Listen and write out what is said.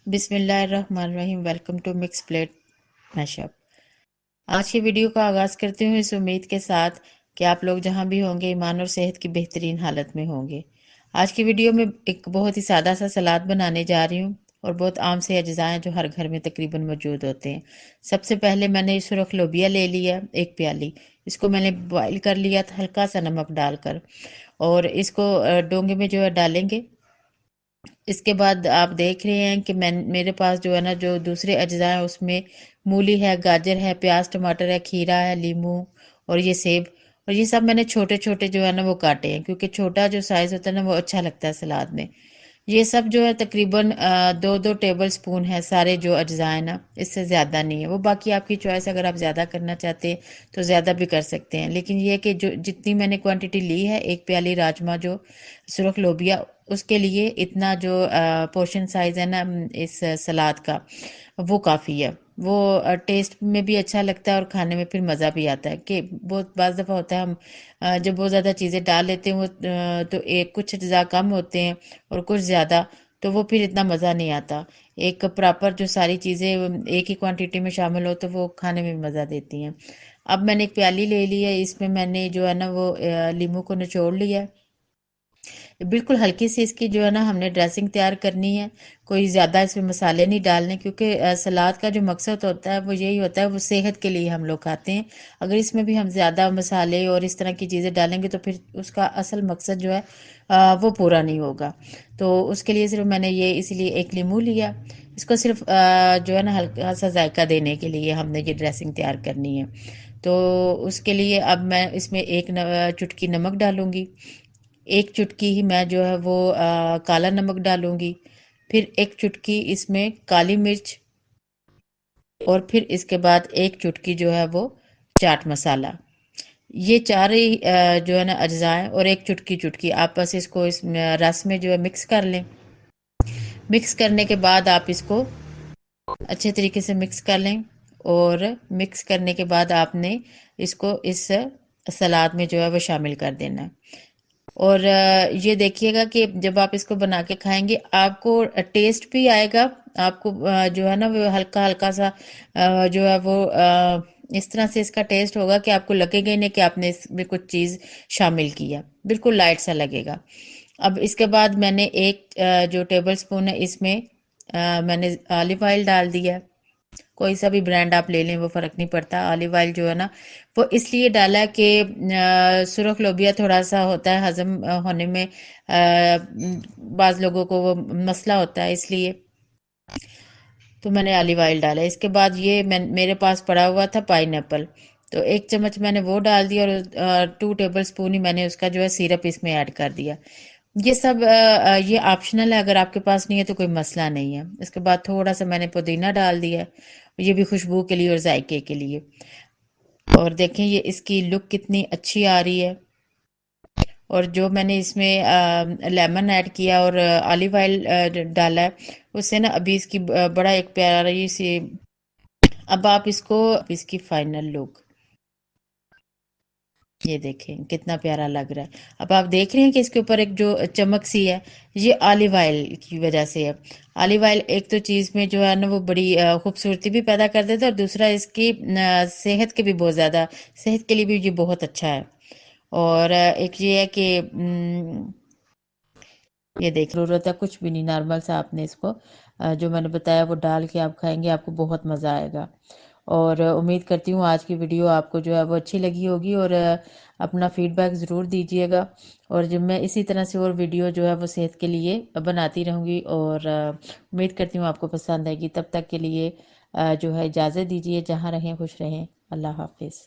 बिस्मिल्लाहिर्रहमानिर्रहीम। Welcome to mix plate mashup. आज की वीडियो का आगाज़ करते हुए इस उम्मीद के साथ कि आप लोग जहां भी होंगे ईमान और सेहत की बेहतरीन हालत में होंगे। आज की वीडियो में एक बहुत ही सादा सा सलाद बनाने जा रही हूँ और बहुत आम से अज्जा हैं जो हर घर में तकरीबन मौजूद होते हैं। सबसे पहले मैंने सुरख लोबिया ले लिया 1 प्याली। इसको मैंने बॉयल कर लिया था हल्का सा नमक डालकर, और इसको डोंगे में जो है डालेंगे। इसके बाद आप देख रहे हैं कि मैं मेरे पास जो है ना, जो दूसरे अज्जा हैं उसमें मूली है, गाजर है, प्याज टमाटर है, खीरा है, लीमू और ये सेब। और ये सब मैंने छोटे छोटे जो है ना वो काटे हैं, क्योंकि छोटा जो साइज़ होता है ना वो अच्छा लगता है सलाद में। ये सब जो है तकरीबन 2-2 टेबल स्पून है सारे जो अज्जा है ना, इससे ज़्यादा नहीं है। वो बाकी आपकी चॉइस, अगर आप ज़्यादा करना चाहते हैं तो ज़्यादा भी कर सकते हैं, लेकिन ये है कि जो जितनी मैंने क्वांटिटी ली है 1 प्याली राजमा जो सुरख लोबिया, उसके लिए इतना जो पोर्शन साइज़ है ना इस सलाद का, वो काफ़ी है। वो टेस्ट में भी अच्छा लगता है और खाने में फिर मज़ा भी आता है। कि बहुत बाज़ दफ़ा होता है हम जब बहुत ज़्यादा चीज़ें डाल लेते हैं वो तो एक कुछ अज्जा कम होते हैं और कुछ ज़्यादा, तो वो फिर इतना मज़ा नहीं आता। एक प्रॉपर जो सारी चीज़ें एक ही क्वांटिटी में शामिल हो तो वो खाने में मज़ा देती हैं। अब मैंने 1 प्याली ले ली है, इसमें मैंने जो है ना वो लीमू को निचोड़ लिया है। बिल्कुल हल्की सी इसकी जो है ना हमने ड्रेसिंग तैयार करनी है। कोई ज़्यादा इसमें मसाले नहीं डालने, क्योंकि सलाद का जो मकसद होता है वो यही होता है, वो सेहत के लिए हम लोग खाते हैं। अगर इसमें भी हम ज़्यादा मसाले और इस तरह की चीज़ें डालेंगे तो फिर उसका असल मकसद जो है वो पूरा नहीं होगा। तो उसके लिए सिर्फ मैंने ये इसीलिए एक लीमू लिया। इसको सिर्फ जो है ना हल्का सा जायका देने के लिए हमने ये ड्रेसिंग तैयार करनी है। तो उसके लिए अब मैं इसमें एक चुटकी नमक डालूंगी। एक चुटकी ही मैं जो है वो काला नमक डालूंगी। फिर एक चुटकी इसमें काली मिर्च, और फिर इसके बाद एक चुटकी जो है वो चाट मसाला। ये चार ही जो है ना अज्जा हैं, और एक चुटकी चुटकी आप बस इसको इस रस में जो है मिक्स कर लें। मिक्स करने के बाद आप इसको अच्छे तरीके से मिक्स कर लें, और मिक्स करने के बाद आपने इसको इस सलाद में जो है वो शामिल कर देना है। और ये देखिएगा कि जब आप इसको बना के खाएंगे आपको टेस्ट भी आएगा। आपको जो है ना वो हल्का हल्का सा जो है वो इस तरह से इसका टेस्ट होगा कि आपको लगेगा ही नहीं कि आपने इसमें कुछ चीज़ शामिल की है। बिल्कुल लाइट सा लगेगा। अब इसके बाद मैंने एक जो टेबल स्पून है इसमें मैंने ऑलिव ऑयल डाल दिया है। कोई सा भी ब्रांड आप ले लें, वो फ़र्क नहीं पड़ता। ऑलिव ऑयल जो है ना वो इसलिए डाला कि सुरख लोबिया थोड़ा सा होता है हज़म होने में, बाज़ लोगों को वो मसला होता है, इसलिए तो मैंने ऑलिव ऑयल डाला। इसके बाद ये मेरे पास पड़ा हुआ था पाइनएप्पल, तो 1 चम्मच मैंने वो डाल दिया, और 2 टेबल स्पून ही मैंने उसका जो है सिरप इसमें ऐड कर दिया। ये सब ये ऑप्शनल है, अगर आपके पास नहीं है तो कोई मसला नहीं है। इसके बाद थोड़ा सा मैंने पुदीना डाल दिया है, ये भी खुशबू के लिए और जायके के लिए। और देखें ये इसकी लुक कितनी अच्छी आ रही है। और जो मैंने इसमें लेमन ऐड किया और ऑलिव ऑयल डाला है, उससे ना अभी इसकी बड़ा एक प्यारी सी, अब आप इसकी फाइनल लुक ये देखें कितना प्यारा लग रहा है। अब आप देख रहे हैं कि इसके ऊपर एक जो चमक सी है, ये ऑलिव ऑयल की वजह से है। ऑलिव ऑयल एक तो चीज़ में जो है ना वो बड़ी खूबसूरती भी पैदा कर देता है, और दूसरा इसकी सेहत के भी बहुत ज़्यादा, सेहत के लिए भी ये बहुत अच्छा है। और एक ये है कि ये देख ज़रूरत है कुछ भी नहीं, नॉर्मल सा आपने इसको जो मैंने बताया वो डाल के आप खाएंगे, आपको बहुत मज़ा आएगा। और उम्मीद करती हूँ आज की वीडियो आपको जो है वो अच्छी लगी होगी, और अपना फीडबैक ज़रूर दीजिएगा। और जब मैं इसी तरह से और वीडियो जो है वो सेहत के लिए बनाती रहूँगी, और उम्मीद करती हूँ आपको पसंद आएगी। तब तक के लिए जो है इजाज़त दीजिए। जहाँ रहें खुश रहें। अल्लाह हाफिज़।